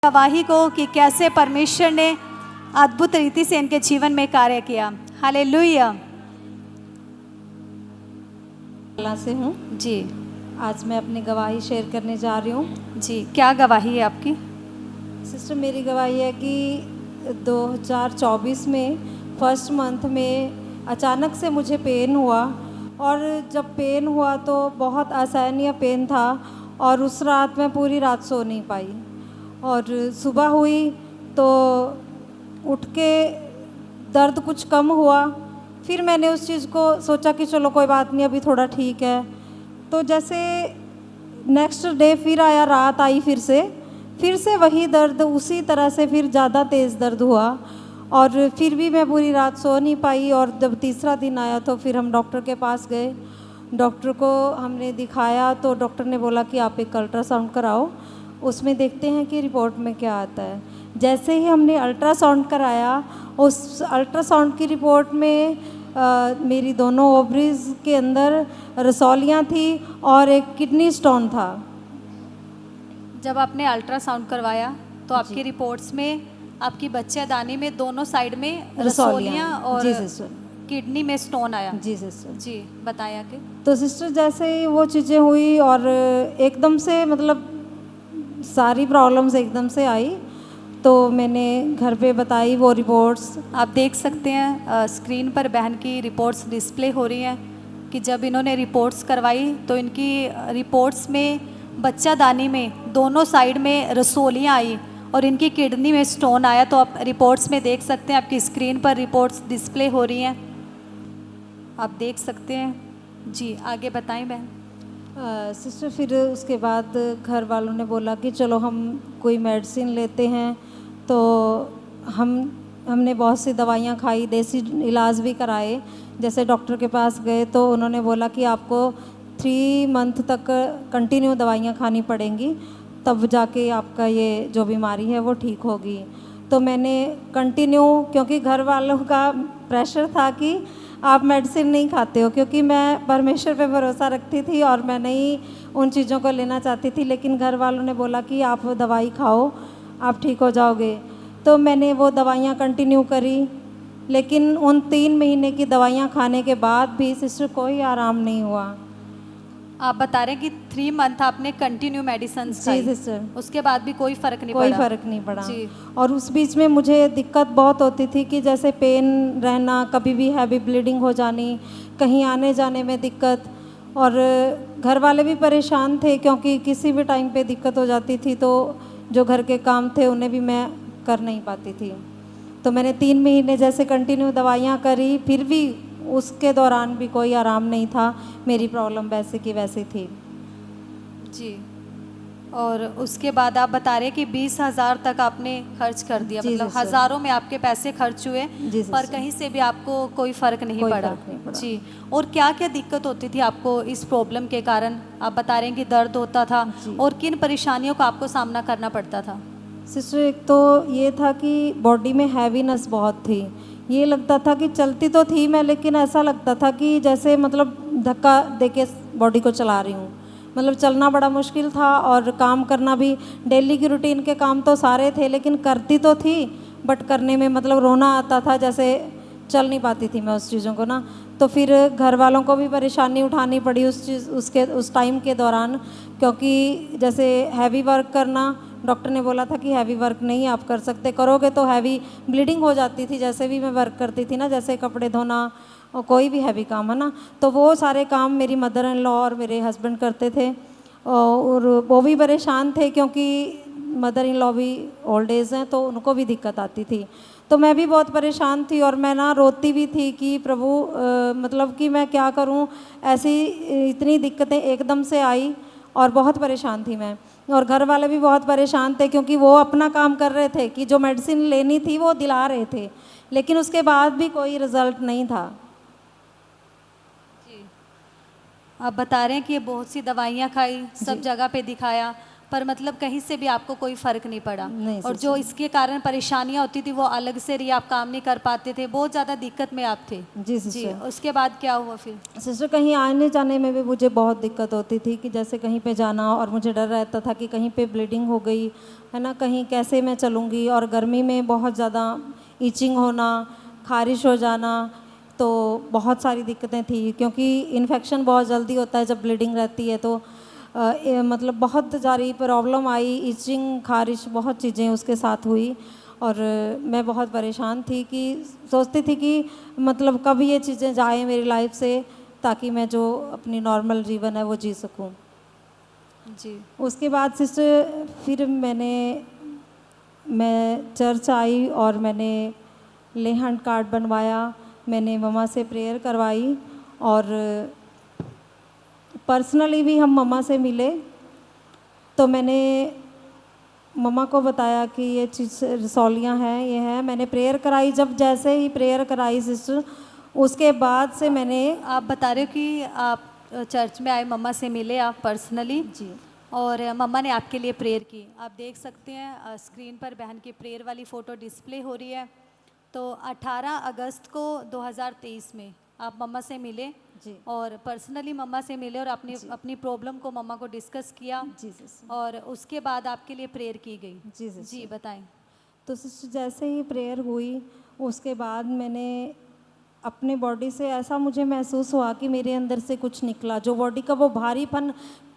गवाही को कि कैसे परमेश्वर ने अद्भुत रीति से इनके जीवन में कार्य किया। हालेलुया। से हूँ जी आज मैं अपनी गवाही शेयर करने जा रही हूँ। जी, क्या गवाही है आपकी? सिस्टर, मेरी गवाही है कि 2024 में फर्स्ट मंथ में अचानक से मुझे पेन हुआ, और जब पेन हुआ तो बहुत असहनीय पेन था, और उस रात मैं पूरी रात सो नहीं पाई। और सुबह हुई तो उठ के दर्द कुछ कम हुआ। फिर मैंने उस चीज़ को सोचा कि चलो कोई बात नहीं, अभी थोड़ा ठीक है। तो जैसे नेक्स्ट डे फिर आया, रात आई, फिर से वही दर्द उसी तरह से फिर ज़्यादा तेज़ दर्द हुआ, और फिर भी मैं पूरी रात सो नहीं पाई। और जब तीसरा दिन आया तो फिर हम डॉक्टर के पास गए। डॉक्टर को हमने दिखाया तो डॉक्टर ने बोला कि आप एक अल्ट्रासाउंड कराओ, उसमें देखते हैं कि रिपोर्ट में क्या आता है। जैसे ही हमने अल्ट्रासाउंड कराया, उस अल्ट्रासाउंड की रिपोर्ट में मेरी दोनों ओवरीज के अंदर रसौलियाँ थी और एक किडनी स्टोन था। जब आपने अल्ट्रासाउंड करवाया तो आपकी रिपोर्ट्स में आपकी बच्चेदानी में दोनों साइड में रसौलियाँ और जी सिस्टर, किडनी में स्टोन आया। जी सिस्टर। जी, बताया कि तो सिस्टर जैसे ही वो चीज़ें हुई और एकदम से मतलब सारी प्रॉब्लम्स एकदम से आई, तो मैंने घर पे बताई वो रिपोर्ट्स। आप देख सकते हैं स्क्रीन पर बहन की रिपोर्ट्स डिस्प्ले हो रही हैं कि जब इन्होंने रिपोर्ट्स करवाई तो इनकी रिपोर्ट्स में बच्चादानी में दोनों साइड में रसौलियाँ आई और इनकी किडनी में स्टोन आया। तो आप रिपोर्ट्स में देख सकते हैं, आपकी स्क्रीन पर रिपोर्ट्स डिस्प्ले हो रही हैं, आप देख सकते हैं। जी, आगे बताएं बहन। सिस्टर फिर उसके बाद घर वालों ने बोला कि चलो हम कोई मेडिसिन लेते हैं। तो हमने बहुत सी दवाइयाँ खाई, देसी इलाज भी कराए। जैसे डॉक्टर के पास गए तो उन्होंने बोला कि आपको 3 मंथ तक कंटिन्यू दवाइयाँ खानी पड़ेंगी, तब जाके आपका ये जो बीमारी है वो ठीक होगी। तो मैंने कंटिन्यू, क्योंकि घर वालों का प्रेशर था कि आप मेडिसिन नहीं खाते हो, क्योंकि मैं परमेश्वर पे भरोसा रखती थी और मैं नहीं उन चीज़ों को लेना चाहती थी। लेकिन घर वालों ने बोला कि आप दवाई खाओ, आप ठीक हो जाओगे। तो मैंने वो दवाइयाँ कंटिन्यू करी, लेकिन उन 3 महीने की दवाइयाँ खाने के बाद भी सिस्टर कोई आराम नहीं हुआ। आप बता रहे हैं कि 3 मंथ आपने कंटिन्यू मेडिसिन खाई, सिस्टर, उसके बाद भी कोई फ़र्क नहीं कोई पड़ा? फ़र्क नहीं पड़ा। जी। और उस बीच में मुझे दिक्कत बहुत होती थी कि जैसे पेन रहना, कभी भी हैवी ब्लीडिंग हो जानी, कहीं आने जाने में दिक्कत। और घर वाले भी परेशान थे, क्योंकि किसी भी टाइम पे दिक्कत हो जाती थी तो जो घर के काम थे उन्हें भी मैं कर नहीं पाती थी। तो मैंने 3 महीने जैसे कंटिन्यू दवाइयाँ करी, फिर भी उसके दौरान भी कोई आराम नहीं था, मेरी प्रॉब्लम वैसे की वैसी थी। जी, और उसके बाद आप बता रहे हैं कि 20,000 तक आपने खर्च कर दिया, जी, मतलब सिस्टर। हज़ारों में आपके पैसे खर्च हुए, जी, पर सिस्टर। कहीं से भी आपको कोई फ़र्क नहीं कोई पड़ा। फ़र्क नहीं पड़ा। जी, और क्या क्या दिक्कत होती थी आपको इस प्रॉब्लम के कारण? आप बता रहे हैं कि दर्द होता था, जी। और किन परेशानियों का आपको सामना करना पड़ता था? सिस्टर, एक तो ये था कि बॉडी में हैवीनेस बहुत थी। ये लगता था कि चलती तो थी मैं, लेकिन ऐसा लगता था कि जैसे मतलब धक्का देके बॉडी को चला रही हूँ। मतलब चलना बड़ा मुश्किल था, और काम करना भी, डेली की रूटीन के काम तो सारे थे, लेकिन करती तो थी, बट करने में मतलब रोना आता था, जैसे चल नहीं पाती थी मैं उस चीज़ों को ना। तो फिर घर वालों को भी परेशानी उठानी पड़ी उस टाइम के दौरान, क्योंकि जैसे हैवी वर्क करना, डॉक्टर ने बोला था कि हैवी वर्क नहीं आप कर सकते, करोगे तो हैवी ब्लीडिंग हो जाती थी। जैसे भी मैं वर्क करती थी ना, जैसे कपड़े धोना और कोई भी हैवी काम है ना, तो वो सारे काम मेरी मदर इन लॉ और मेरे हस्बैंड करते थे, और वो भी परेशान थे, क्योंकि मदर इन लॉ भी ओल्ड एज हैं तो उनको भी दिक्कत आती थी। तो मैं भी बहुत परेशान थी, और मैं ना रोती भी थी कि प्रभु मतलब कि मैं क्या करूं, ऐसी इतनी दिक्कतें एकदम से आई, और बहुत परेशान थी मैं। और घर वाले भी बहुत परेशान थे, क्योंकि वो अपना काम कर रहे थे कि जो मेडिसिन लेनी थी वो दिला रहे थे, लेकिन उसके बाद भी कोई रिजल्ट नहीं था। जी, आप बता रहे हैं कि ये बहुत सी दवाइयाँ खाई, सब जी। जगह पे दिखाया, पर मतलब कहीं से भी आपको कोई फ़र्क नहीं पड़ा। नहीं और जो इसके कारण परेशानियां होती थी वो अलग से रही, आप काम नहीं कर पाते थे, बहुत ज़्यादा दिक्कत में आप थे। जी जी, सिस्टर। उसके बाद क्या हुआ फिर? सिस्टर कहीं आने जाने में भी मुझे बहुत दिक्कत होती थी कि जैसे कहीं पे जाना, और मुझे डर रहता था कि कहीं पे ब्लीडिंग हो गई है ना, कहीं कैसे मैं चलूँगी, और गर्मी में बहुत ज़्यादा ईचिंग होना, खारिश हो जाना, तो बहुत सारी दिक्कतें थी क्योंकि इन्फेक्शन बहुत जल्दी होता है जब ब्लीडिंग रहती है। तो मतलब बहुत सारी प्रॉब्लम आई, ईचिंग, खारिश, बहुत चीज़ें उसके साथ हुई। और मैं बहुत परेशान थी कि सोचती थी कि मतलब कब ये चीज़ें जाएं मेरी लाइफ से, ताकि मैं जो अपनी नॉर्मल जीवन है वो जी सकूं। जी। उसके बाद सिस्टर फिर मैं चर्च आई और मैंने लेहन कार्ड बनवाया, मैंने मम्मा से प्रेयर करवाई, और पर्सनली भी हम मम्मा से मिले। तो मैंने मम्मा को बताया कि ये चीज़ रसौलियाँ हैं, ये है, मैंने प्रेयर कराई। जब जैसे ही प्रेयर कराई सिस्टर, उसके बाद से मैंने आप बता रहे हो कि आप चर्च में आए, मम्मा से मिले आप पर्सनली, जी और मम्मा ने आपके लिए प्रेयर की। आप देख सकते हैं स्क्रीन पर बहन की प्रेयर वाली फ़ोटो डिस्प्ले हो रही है। तो 18 अगस्त को 2023 में आप मम्मा से मिले जी और पर्सनली मम्मा से मिले और अपनी अपनी प्रॉब्लम को मम्मा को डिस्कस किया, जी सिस्टर। और उसके बाद आपके लिए प्रेयर की गई। जी सिस्टर। जी बताएं। तो सिस्टर जैसे ही प्रेयर हुई, उसके बाद मैंने अपने बॉडी से ऐसा मुझे महसूस हुआ कि मेरे अंदर से कुछ निकला, जो बॉडी का वो भारीपन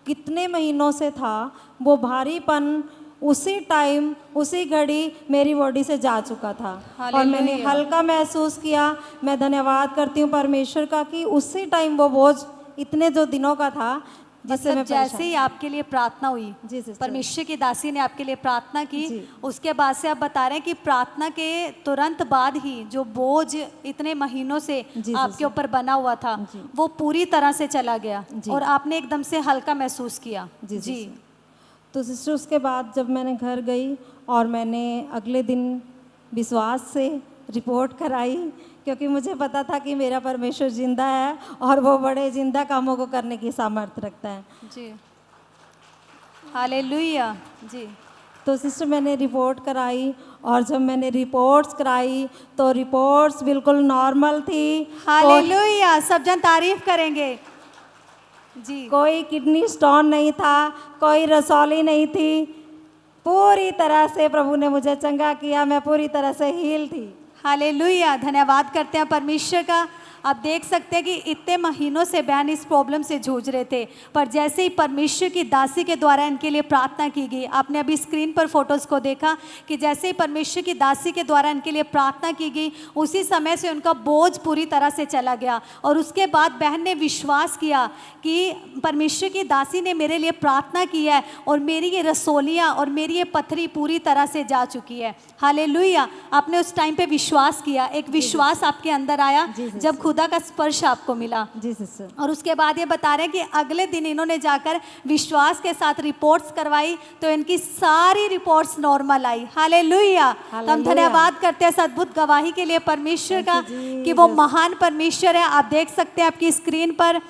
कितने महीनों से था, वो भारीपन उसी टाइम उसी घड़ी मेरी बॉडी से जा चुका था। और मैंने हालेलुया। हल्का महसूस किया। मैं धन्यवाद करती हूँ परमेश्वर का कि उसी टाइम वो बोझ इतने जो दिनों का था जिससे मतलब मैं जैसे परेशान। ही आपके लिए प्रार्थना हुई, जी सिस्टर। परमेश्वर की दासी ने आपके लिए प्रार्थना की, जी। उसके बाद से आप बता रहे हैं कि प्रार्थना के तुरंत बाद ही जो बोझ इतने महीनों से जी आपके सिस्टर। ऊपर बना हुआ था, जी। वो पूरी तरह से चला गया जी। और आपने एकदम से हल्का महसूस किया। जी जी। सिस्टर। तो सिस्टर उसके बाद जब मैंने घर गई और मैंने अगले दिन विश्वास से रिपोर्ट कराई, क्योंकि मुझे पता था कि मेरा परमेश्वर जिंदा है और वो बड़े जिंदा कामों को करने की सामर्थ्य रखता है। जी। हालेलुया। जी। तो सिस्टर मैंने रिपोर्ट कराई, और जब मैंने रिपोर्ट्स कराई तो रिपोर्ट्स बिल्कुल नॉर्मल थी। हालेलुया। सब जन तारीफ करेंगे। जी। कोई किडनी स्टोन नहीं था, कोई रसौली नहीं थी। पूरी तरह से प्रभु ने मुझे चंगा किया, मैं पूरी तरह से हील थी। हालेलुया। धन्यवाद करते हैं परमेश्वर का। आप देख सकते हैं कि इतने महीनों से बहन इस प्रॉब्लम से जूझ रहे थे, पर जैसे ही परमेश्वर की दासी के द्वारा इनके लिए प्रार्थना की गई, आपने अभी स्क्रीन पर फोटोज़ को देखा कि जैसे ही परमेश्वर की दासी के द्वारा इनके लिए प्रार्थना की गई, उसी समय से उनका बोझ पूरी तरह से चला गया। और उसके बाद बहन ने विश्वास किया कि परमेश्वर की दासी ने मेरे लिए प्रार्थना की है और मेरी ये रसोलियाँ और मेरी ये पथरी पूरी तरह से जा चुकी है। हालेलुया। आपने उस टाइम पे विश्वास किया, एक विश्वास आपके अंदर आया जब खुदा का स्पर्श आपको मिला। जी सिस्टर। और उसके बाद ये बता रहे हैं कि अगले दिन इन्होंने जाकर विश्वास के साथ रिपोर्ट्स करवाई, तो इनकी सारी रिपोर्ट्स नॉर्मल आई। हालेलुया। तो हम धन्यवाद करते हैं इस अद्भुत गवाही के लिए परमेश्वर का कि वो महान परमेश्वर है। आप देख सकते हैं आपकी स्क्रीन पर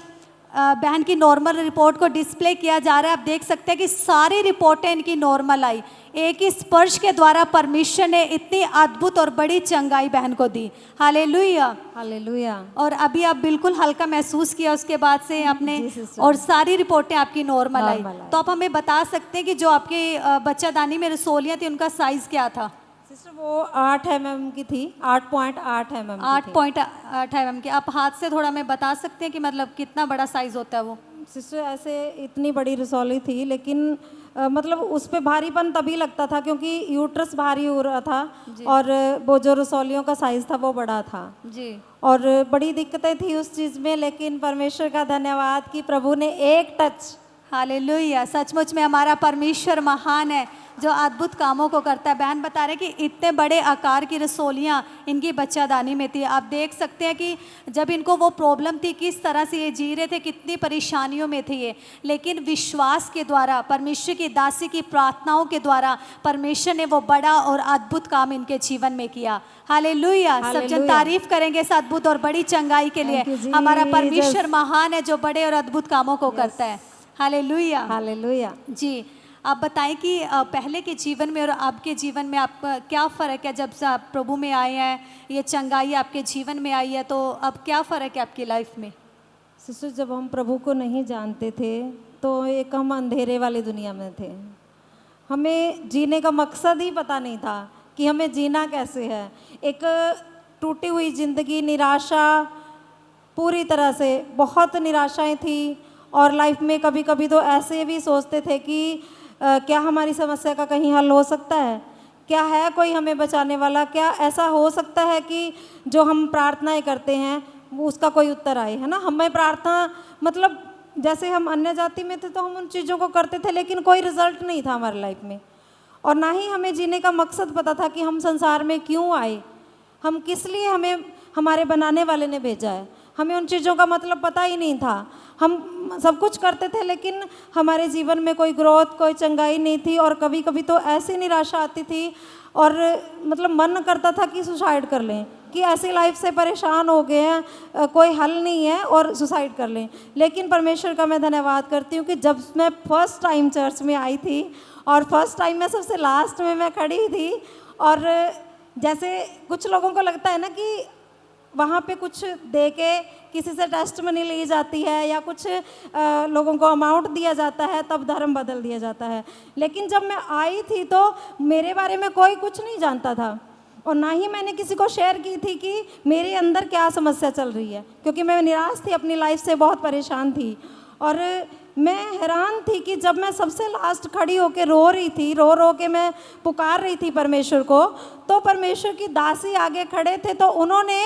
बहन की नॉर्मल रिपोर्ट को डिस्प्ले किया जा रहा है। आप देख सकते हैं कि सारी रिपोर्टें इनकी नॉर्मल आई। एक ही स्पर्श के द्वारा परमेश्वर ने इतनी अद्भुत और बड़ी चंगाई बहन को दी। हालेलुया। हालेलुया। और अभी आप बिल्कुल हल्का महसूस किया उसके बाद से आपने, जी सिस्टर। और सारी रिपोर्टें आपकी नॉर्मल आई। नॉर्मल आई। तो आप हमें बता सकते हैं कि जो आपके बच्चादानी में रसोलियाँ थी उनका साइज़ क्या था? सिस्टर वो 8 mm की थी, 8.8 mm की थी। 8.8 mm की। आप हाथ से थोड़ा हमें बता सकते हैं कि मतलब कितना बड़ा साइज़ होता है वो? सिस्टर ऐसे इतनी बड़ी रसौली थी, लेकिन मतलब उस पे भारीपन तभी लगता था क्योंकि यूट्रस भारी हो रहा था, और वो जो रसौलियों का साइज़ था वो बड़ा था। जी। और बड़ी दिक्कतें थी उस चीज़ में, लेकिन परमेश्वर का धन्यवाद कि प्रभु ने एक टच। हालेलुया। सचमुच में हमारा परमेश्वर महान है जो अद्भुत कामों को करता है। बहन बता रहे कि इतने बड़े आकार की रसोलियाँ इनकी बच्चादानी में थी। आप देख सकते हैं कि जब इनको वो प्रॉब्लम थी, किस तरह से ये जी रहे थे, कितनी परेशानियों में थे ये, लेकिन विश्वास के द्वारा, परमेश्वर की दासी की प्रार्थनाओं के द्वारा परमेश्वर ने वो बड़ा और अद्भुत काम इनके जीवन में किया। हालेलुया। सब जन तारीफ करेंगे इस अद्भुत और बड़ी चंगाई के लिए। हमारा परमेश्वर महान है जो बड़े और अद्भुत कामों को करता है। हालेलुया। हालेलुया। जी। आप बताएं कि पहले के जीवन में और आपके जीवन में आप क्या फ़र्क है जब से आप प्रभु में आए हैं, ये चंगाई आपके जीवन में आई है, तो अब क्या फ़र्क है आपकी लाइफ में? सिस्टर, जब हम प्रभु को नहीं जानते थे तो एक हम अंधेरे वाली दुनिया में थे। हमें जीने का मकसद ही पता नहीं था कि हमें जीना कैसे है। एक टूटी हुई ज़िंदगी, निराशा, पूरी तरह से बहुत निराशाएं थी। और लाइफ में कभी कभी तो ऐसे भी सोचते थे कि क्या हमारी समस्या का कहीं हल हो सकता है, क्या है कोई हमें बचाने वाला, क्या ऐसा हो सकता है कि जो हम प्रार्थनाएं करते हैं वो उसका कोई उत्तर आए, है ना। हमें प्रार्थना मतलब जैसे हम अन्य जाति में थे तो हम उन चीज़ों को करते थे, लेकिन कोई रिजल्ट नहीं था हमारी लाइफ में। और ना ही हमें जीने का मकसद पता था कि हम संसार में क्यों आए, हम किस लिए हमें हमारे बनाने वाले ने भेजा है। हमें उन चीज़ों का मतलब पता ही नहीं था। हम सब कुछ करते थे लेकिन हमारे जीवन में कोई ग्रोथ, कोई चंगाई नहीं थी। और कभी कभी तो ऐसी निराशा आती थी और मतलब मन करता था कि सुसाइड कर लें, कि ऐसी लाइफ से परेशान हो गए हैं, कोई हल नहीं है और सुसाइड कर लें। लेकिन परमेश्वर का मैं धन्यवाद करती हूँ कि जब मैं फर्स्ट टाइम चर्च में आई थी और फर्स्ट टाइम में सबसे लास्ट में मैं खड़ी थी, और जैसे कुछ लोगों को लगता है ना कि वहाँ पे कुछ दे के किसी से टेस्टमनी ली जाती है या कुछ लोगों को अमाउंट दिया जाता है तब धर्म बदल दिया जाता है। लेकिन जब मैं आई थी तो मेरे बारे में कोई कुछ नहीं जानता था और ना ही मैंने किसी को शेयर की थी कि मेरे अंदर क्या समस्या चल रही है, क्योंकि मैं निराश थी, अपनी लाइफ से बहुत परेशान थी। और मैं हैरान थी कि जब मैं सबसे लास्ट खड़ी होकर रो रही थी, रो रो के मैं पुकार रही थी परमेश्वर को, तो परमेश्वर की दासी आगे खड़े थे तो उन्होंने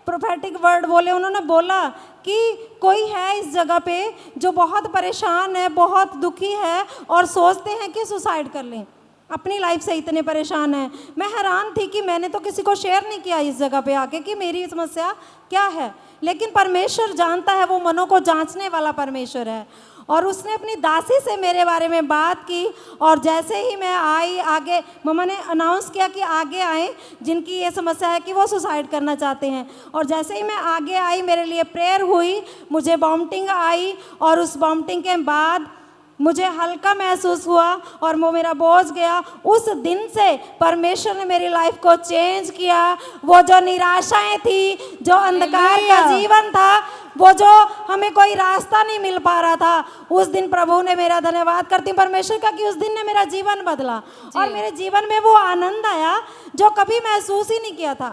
प्रोफेटिक वर्ड बोले। उन्होंने बोला कि कोई है इस जगह पे जो बहुत परेशान है, बहुत दुखी है और सोचते हैं कि सुसाइड कर लें, अपनी लाइफ से इतने परेशान हैं। मैं हैरान थी कि मैंने तो किसी को शेयर नहीं किया इस जगह पे आके कि मेरी समस्या क्या है, लेकिन परमेश्वर जानता है, वो मनों को जांचने वाला परमेश्वर है। और उसने अपनी दासी से मेरे बारे में बात की और जैसे ही मैं आई आगे, मम्मा ने अनाउंस किया कि आगे आए जिनकी ये समस्या है कि वो सुसाइड करना चाहते हैं। और जैसे ही मैं आगे आई मेरे लिए प्रेयर हुई, मुझे वॉमिटिंग आई और उस वॉमिटिंग के बाद मुझे हल्का महसूस हुआ और वो मेरा बोझ गया। उस दिन से परमेश्वर ने मेरी लाइफ को चेंज किया। वो जो निराशाएं थी, जो अंधकार का जीवन था, वो जो हमें कोई रास्ता नहीं मिल पा रहा था, उस दिन प्रभु ने, मेरा धन्यवाद करती हूँ परमेश्वर का कि उस दिन ने मेरा जीवन बदला और मेरे जीवन में वो आनंद आया जो कभी महसूस ही नहीं किया था।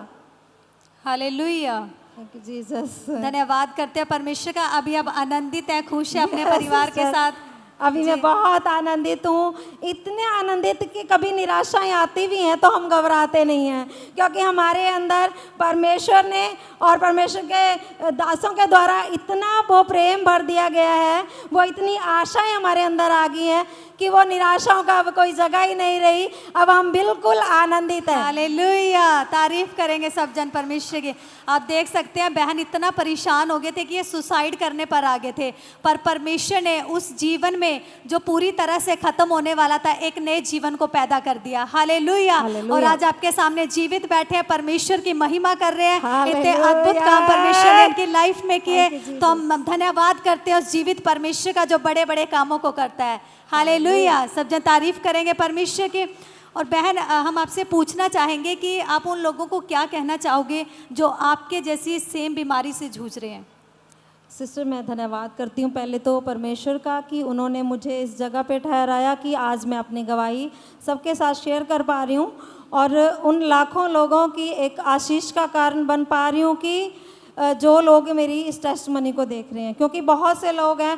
Hallelujah, thank you Jesus. धन्यवाद करते हैं परमेश्वर का। अभी आप आनंदित हैं, खुश हैं अपने परिवार के साथ? अभी मैं बहुत आनंदित हूँ, इतने आनंदित कि कभी निराशाएं आती भी हैं तो हम घबराते नहीं हैं, क्योंकि हमारे अंदर परमेश्वर ने और परमेश्वर के दासों के द्वारा इतना वो प्रेम भर दिया गया है, वो इतनी आशाएं हमारे अंदर आ गई हैं कि वो निराशाओं का अब कोई जगह ही नहीं रही। अब हम बिल्कुल आनंदित हैं। हालेलुया, तारीफ करेंगे सब जन परमेश्वर की। आप देख सकते हैं बहन इतना परेशान हो गए थे कि ये सुसाइड करने पर आ गए थे, पर परमेश्वर ने उस जीवन में जो पूरी तरह से खत्म होने वाला था एक नए जीवन को पैदा कर दिया। हालेलुया। और आज आपके सामने जीवित बैठे हैं, परमेश्वर की महिमा कर रहे हैं। इतने अद्भुत काम परमेश्वर ने उनकी लाइफ में किए, तो हम धन्यवाद करते हैं उस जीवित परमेश्वर का जो बड़े बड़े कामों को करता है। हालेलुया, सब जन तारीफ करेंगे परमेश्वर की। और बहन, हम आपसे पूछना चाहेंगे कि आप उन लोगों को क्या कहना चाहोगे जो आपके जैसी सेम बीमारी से जूझ रहे हैं? सिस्टर, मैं धन्यवाद करती हूँ पहले तो परमेश्वर का कि उन्होंने मुझे इस जगह पे ठहराया कि आज मैं अपनी गवाही सबके साथ शेयर कर पा रही हूँ और उन लाखों लोगों की एक आशीष का कारण बन पा रही हूँ कि जो लोग मेरी इस टेस्टमनी को देख रहे हैं। क्योंकि बहुत से लोग हैं,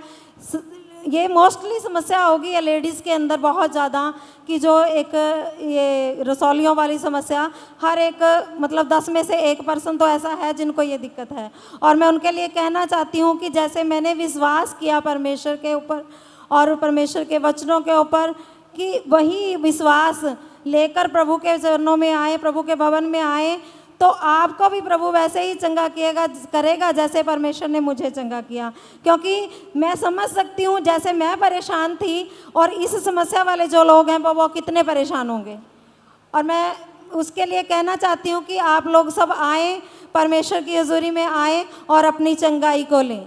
ये मोस्टली समस्या होगी ये लेडीज़ के अंदर बहुत ज़्यादा, कि जो एक ये रसौलियों वाली समस्या, हर एक मतलब 10 में से 1% तो ऐसा है जिनको ये दिक्कत है। और मैं उनके लिए कहना चाहती हूँ कि जैसे मैंने विश्वास किया परमेश्वर के ऊपर और परमेश्वर के वचनों के ऊपर, कि वही विश्वास लेकर प्रभु के चरणों में आए, प्रभु के भवन में आए, तो आपको भी प्रभु वैसे ही चंगा करेगा जैसे परमेश्वर ने मुझे चंगा किया। क्योंकि मैं समझ सकती हूँ जैसे मैं परेशान थी और इस समस्या वाले जो लोग हैं वो कितने परेशान होंगे। और मैं उसके लिए कहना चाहती हूँ कि आप लोग सब आएँ, परमेश्वर की हजूरी में आएँ और अपनी चंगाई को लें।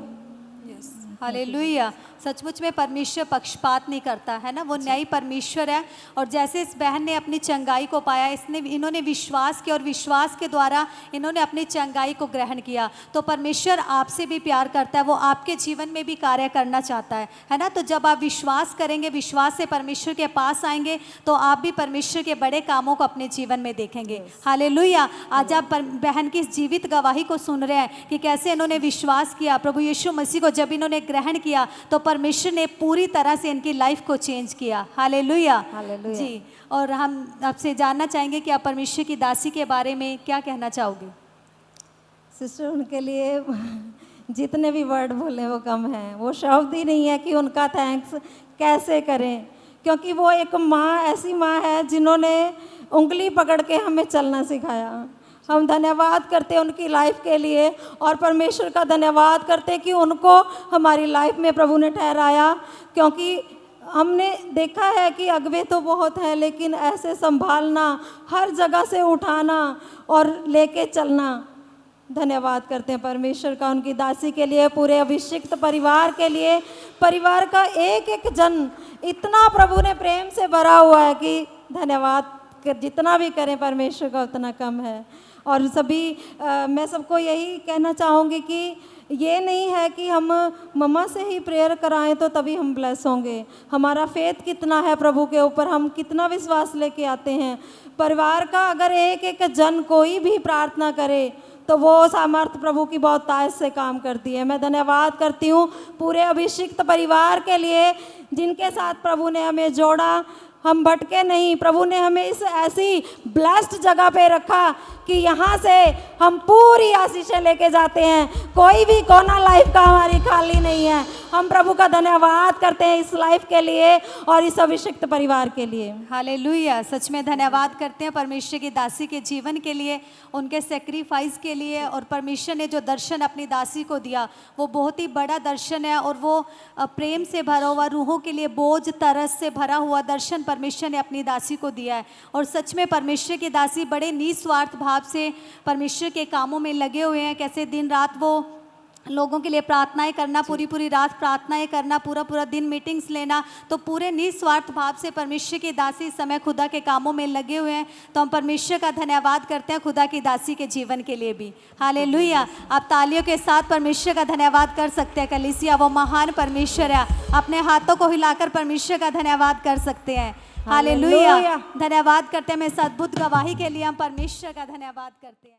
हालेलुया। सचमुच में परमेश्वर पक्षपात नहीं करता है ना, वो न्यायी परमेश्वर है। और जैसे इस बहन ने अपनी चंगाई को पाया, इन्होंने विश्वास किया और विश्वास के द्वारा इन्होंने अपनी चंगाई को ग्रहण किया। तो परमेश्वर आपसे भी प्यार करता है, वो आपके जीवन में भी कार्य करना चाहता है ना। तो जब आप विश्वास करेंगे, विश्वास से परमेश्वर के पास आएंगे, तो आप भी परमेश्वर के बड़े कामों को अपने जीवन में देखेंगे। हालेलुया। आज आप बहन की जीवित गवाही को सुन रहे हैं कि कैसे इन्होंने विश्वास किया प्रभु यीशु मसीह को। जब इन्होंने ग्रहण किया तो परमेश्वर ने पूरी तरह से इनकी लाइफ को चेंज किया। हालेलुया जी। और हम आपसे जानना चाहेंगे कि आप परमेश्वर की दासी के बारे में क्या कहना चाहोगे? सिस्टर, उनके लिए जितने भी वर्ड बोले वो कम है, वो शब्द ही नहीं है कि उनका थैंक्स कैसे करें, क्योंकि वो एक माँ, ऐसी माँ है जिन्होंने उंगली पकड़ के हमें चलना सिखाया। हम धन्यवाद करते हैं उनकी लाइफ के लिए, और परमेश्वर का धन्यवाद करते हैं कि उनको हमारी लाइफ में प्रभु ने ठहराया। क्योंकि हमने देखा है कि अगवे तो बहुत है, लेकिन ऐसे संभालना, हर जगह से उठाना और लेके चलना, धन्यवाद करते हैं परमेश्वर का उनकी दासी के लिए, पूरे अभिषिक्त परिवार के लिए। परिवार का एक एक जन इतना प्रभु ने प्रेम से भरा हुआ है कि धन्यवाद जितना भी करें परमेश्वर का उतना कम है। और सभी मैं सबको यही कहना चाहूँगी कि ये नहीं है कि हम मम्मा से ही प्रेयर कराएं तो तभी हम ब्लेस होंगे। हमारा फेथ कितना है प्रभु के ऊपर, हम कितना विश्वास लेके आते हैं। परिवार का अगर एक एक जन कोई भी प्रार्थना करे तो वो सामर्थ्य प्रभु की बहुत ताकत से काम करती है। मैं धन्यवाद करती हूँ पूरे अभिषिक्त परिवार के लिए, जिनके साथ प्रभु ने हमें जोड़ा। हम भटके नहीं, प्रभु ने हमें इस ऐसी ब्लेस्ड जगह पे रखा कि यहाँ से हम पूरी आशीषें लेके जाते हैं। कोई भी कोना लाइफ का हमारी खाली नहीं है। हम प्रभु का धन्यवाद करते हैं इस लाइफ के लिए और इस अभिषिक्त परिवार के लिए। हालेलुया। सच में धन्यवाद करते हैं परमेश्वर की दासी के जीवन के लिए, उनके सेक्रीफाइस के लिए। और परमेश्वर ने जो दर्शन अपनी दासी को दिया वो बहुत ही बड़ा दर्शन है, और वो प्रेम से भरा हुआ, रूहों के लिए बोझ तरस से भरा हुआ दर्शन परमेश्वर ने अपनी दासी को दिया है। और सच में परमेश्वर की दासी बड़े निस्वार्थ भाव से परमेश्वर के कामों में लगे हुए हैं। कैसे दिन रात वो लोगों के लिए प्रार्थनाएं करना, पूरी पूरी रात प्रार्थनाएं करना, पूरा पूरा दिन मीटिंग्स लेना, तो पूरे निस्वार्थ भाव से परमेश्वर की दासी इस समय खुदा के कामों में लगे हुए हैं। तो हम परमेश्वर का धन्यवाद करते हैं खुदा की दासी के जीवन के लिए भी। हालेलुया। आप तालियों के साथ परमेश्वर का धन्यवाद कर सकते हैं। कलीसिया, वो महान परमेश्वर है, अपने हाथों को हिलाकर परमेश्वर का धन्यवाद कर सकते हैं। हालेलुया। धन्यवाद करते हैं। मैं इस अद्भुत गवाही के लिए हम परमेश्वर का धन्यवाद करते हैं।